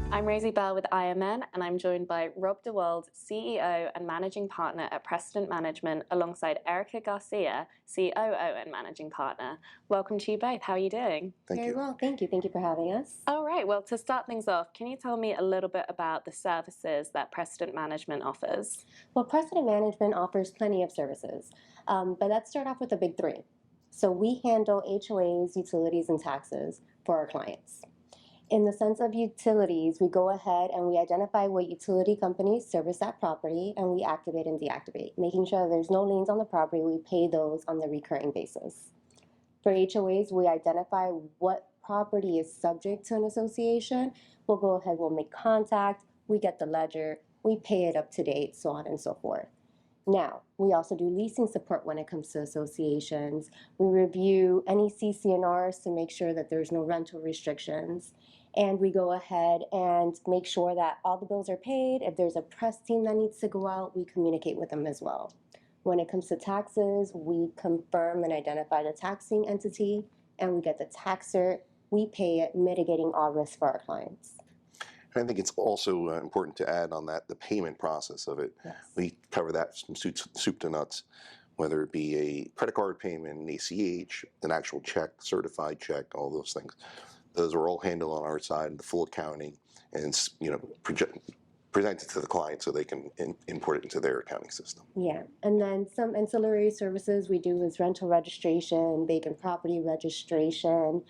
I'm Rosie Bell with IMN, and I'm joined by Rob Dewald, CEO and Managing Partner at Precedent Management, alongside Erika Garcia, COO and Managing Partner. Welcome to you both. How are you doing? Thank Very you. well, thank you. Thank you for having us. All right, well, to start things off, can you tell me a little bit about the services that Precedent Management offers? Well, Precedent Management offers plenty of services, but let's start off with the big three. So we handle HOAs, utilities, and taxes for our clients. In the sense of utilities, we go ahead and we identify what utility companies service that property, and we activate and deactivate, making sure there's no liens on the property. We pay those on the recurring basis. For HOAs, we identify what property is subject to an association. We'll go ahead, we'll make contact, we get the ledger, we pay it up to date, so on and so forth. Now, we also do leasing support when it comes to associations. We review any CC&Rs to make sure that there's no rental restrictions. And we go ahead and make sure that all the bills are paid. If there's a press team that needs to go out, we communicate with them as well. When it comes to taxes, we confirm and identify the taxing entity, and we get the tax cert. We pay it, mitigating all risk for our clients. And I think it's also important to add on that the payment process of it. Yes. We cover that from soup to nuts, whether it be a credit card payment, an ACH, an actual check, certified check, all those things. Those are all handled on our side, the full accounting, and presented to the client so they can import it into their accounting system. Yeah, and then some ancillary services we do is rental registration, vacant property registration.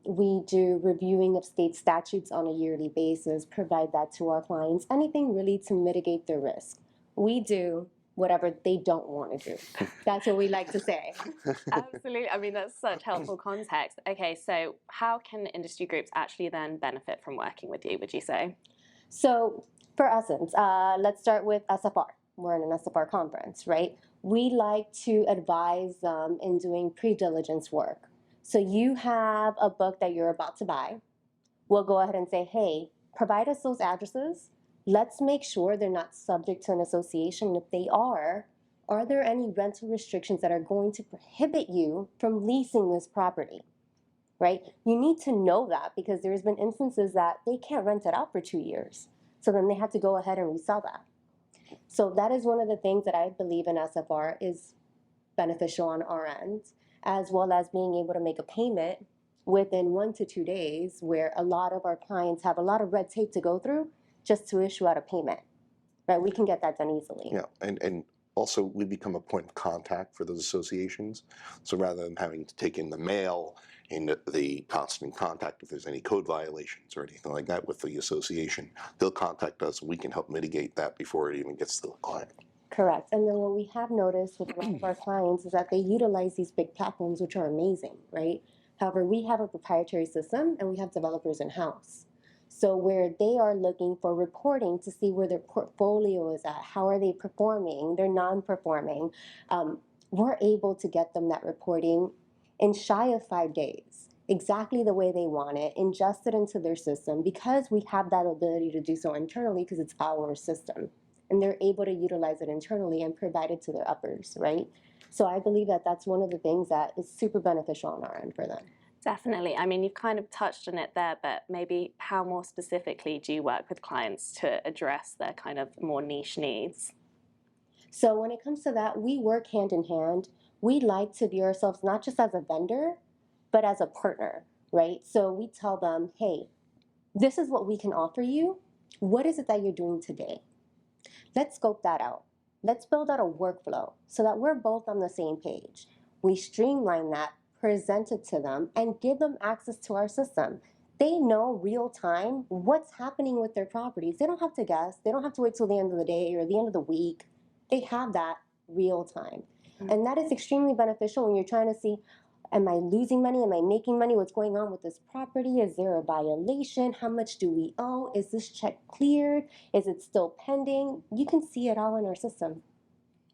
We do reviewing of state statutes on a yearly basis, provide that to our clients, anything really to mitigate their risk. We do whatever they don't want to do. That's what we like to say. Absolutely. I mean, that's such helpful context. Okay, so how can industry groups actually then benefit from working with you, would you say? So, for essence, let's start with SFR. We're in an SFR conference, right? We like to advise them in doing pre-diligence work. So you have a book that you're about to buy. We'll go ahead and say, hey, provide us those addresses. Let's make sure they're not subject to an association. If they are there any rental restrictions that are going to prohibit you from leasing this property? Right? You need to know that because there's been instances that they can't rent it out for 2 years. So then they have to go ahead and resell that. So that is one of the things that I believe in SFR is beneficial on our end, as well as being able to make a payment within 1 to 2 days, where a lot of our clients have a lot of red tape to go through just to issue out a payment. Right? We can get that done easily. Yeah, and also we become a point of contact for those associations. So rather than having to take in the mail and the constant contact if there's any code violations or anything like that with the association, they'll contact us and we can help mitigate that before it even gets to the client. Correct. And then what we have noticed with a lot of our clients is that they utilize these big platforms, which are amazing, right? However, we have a proprietary system and we have developers in-house. So where they are looking for reporting to see where their portfolio is at, how are they performing, they're non-performing, we're able to get them that reporting in shy of 5 days, exactly the way they want it, ingest it into their system because we have that ability to do so internally because it's our system. And they're able to utilize it internally and provide it to their uppers, right? So I believe that that's one of the things that is super beneficial on our end for them. Definitely. I mean, you've kind of touched on it there, but maybe how more specifically do you work with clients to address their kind of more niche needs? So when it comes to that, we work hand in hand. We like to view ourselves not just as a vendor, but as a partner, right? So we tell them, hey, this is what we can offer you. What is it that you're doing today? Let's scope that out. Let's build out a workflow so that we're both on the same page. We streamline that, present it to them, and give them access to our system. They know real time what's happening with their properties. They don't have to guess. They don't have to wait till the end of the day or the end of the week. They have that real time. And that is extremely beneficial when you're trying to see, am I losing money? Am I making money? What's going on with this property? Is there a violation? How much do we owe? Is this check cleared? Is it still pending? You can see it all in our system.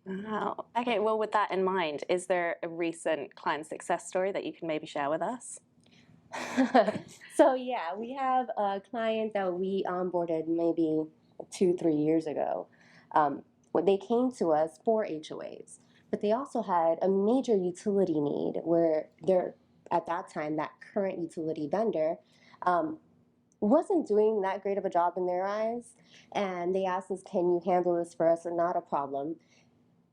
Wow. Okay, well, with that in mind, is there a recent client success story that you can maybe share with us? So yeah, we have a client that we onboarded maybe 2-3 years ago. When they came to us for HOAs, but they also had a major utility need where they're at that time that current utility vendor wasn't doing that great of a job in their eyes. And they asked us, can you handle this for us? Or not a problem.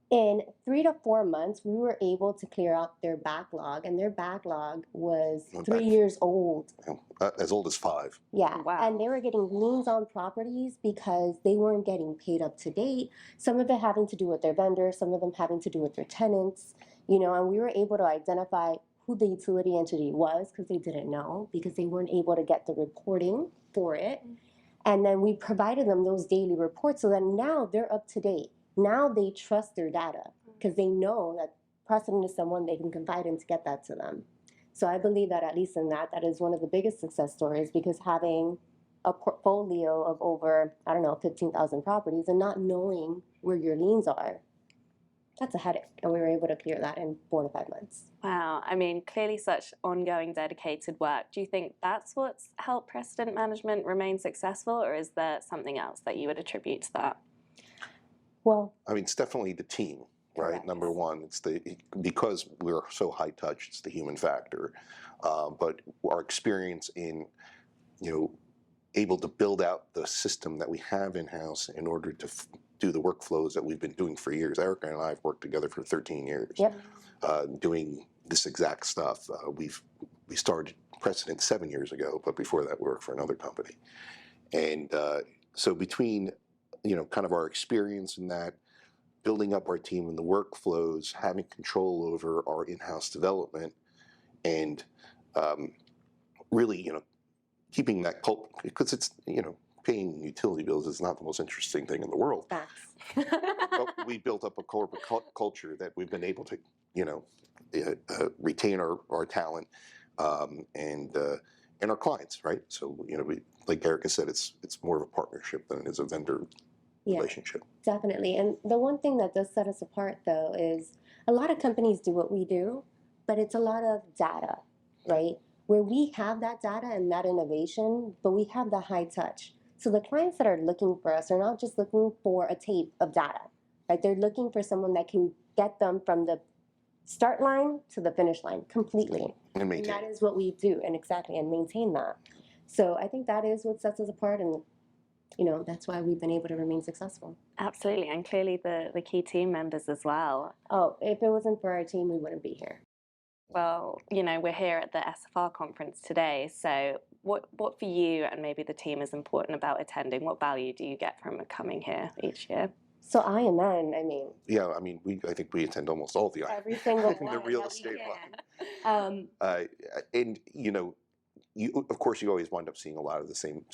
In 3 to 4 months, we were able to clear out their backlog, and their backlog was Went 3 back. years old. As old as 5. Yeah, Wow. and they were getting liens on properties because they weren't getting paid up to date. Some of it having to do with their vendors, some of them having to do with their tenants, and we were able to identify who the utility entity was because they didn't know, because they weren't able to get the reporting for it. And then we provided them those daily reports so that now they're up to date. Now they trust their data because they know that Precedent is someone they can confide in to get that to them. So I believe that at least in that is one of the biggest success stories, because having a portfolio of over, 15,000 properties and not knowing where your liens are, that's a headache. And we were able to clear that in 4 to 5 months. Wow. I mean, clearly such ongoing, dedicated work. Do you think that's what's helped Precedent Management remain successful, or is there something else that you would attribute to that? Well, I mean, it's definitely the team, right? Correct. Number one, it's because we're so high touch, it's the human factor. But our experience in, able to build out the system that we have in-house in order to do the workflows that we've been doing for years. Erika and I have worked together for 13 years, yep. Doing this exact stuff. We started Precedent 7 years ago, but before that we worked for another company. And so between kind of our experience in that, building up our team and the workflows, having control over our in-house development, and really, keeping that because it's, paying utility bills is not the most interesting thing in the world. Facts. But we built up a corporate culture that we've been able to, retain our talent and our clients, right? So, like Erika said, it's more of a partnership than it is a vendor relationship. Definitely. And the one thing that does set us apart, though, is a lot of companies do what we do, but it's a lot of data, right? Where we have that data and that innovation, but we have the high touch. So the clients that are looking for us are not just looking for a tape of data, right? They're looking for someone that can get them from the start line to the finish line completely. And maintain. And that is what we do, and maintain that. So I think that is what sets us apart, and that's why we've been able to remain successful. Absolutely, and clearly the key team members as well. Oh, if it wasn't for our team, we wouldn't be here. Well, we're here at the SFR conference today, so what for you and maybe the team is important about attending? What value do you get from coming here each year? So IMN, I mean. Yeah, I think we attend almost all the Every single in one. the real estate line. And you of course you always wind up seeing a lot of the same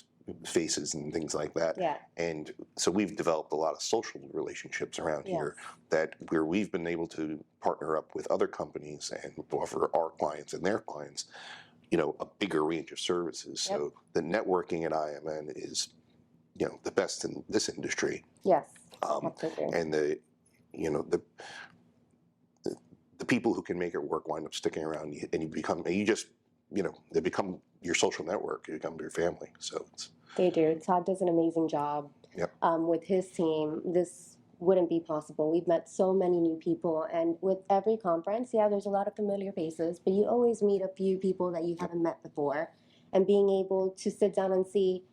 faces and things like that. Yeah. And so we've developed a lot of social relationships around here where we've been able to partner up with other companies and offer our clients and their clients, a bigger range of services. So the networking at IMN is, the best in this industry. Yes. And the people who can make it work wind up sticking around, and they become your social network. You become your family. So they do. Todd does an amazing job. Yep. With his team. This wouldn't be possible. We've met so many new people, and with every conference, there's a lot of familiar faces, but you always meet a few people that you haven't met before, and being able to sit down and see,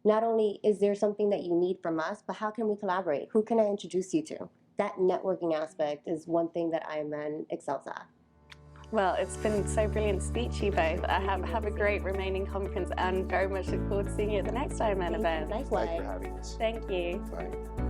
not only is there something that you need from us, but how can we collaborate? Who can I introduce you to? That networking aspect is one thing that IMN excels at. Well, it's been so brilliant to speak to you both. Have a great remaining conference, and very much look forward to seeing you at the next IMN event. Likewise. Thanks for having us. Thank you. Bye.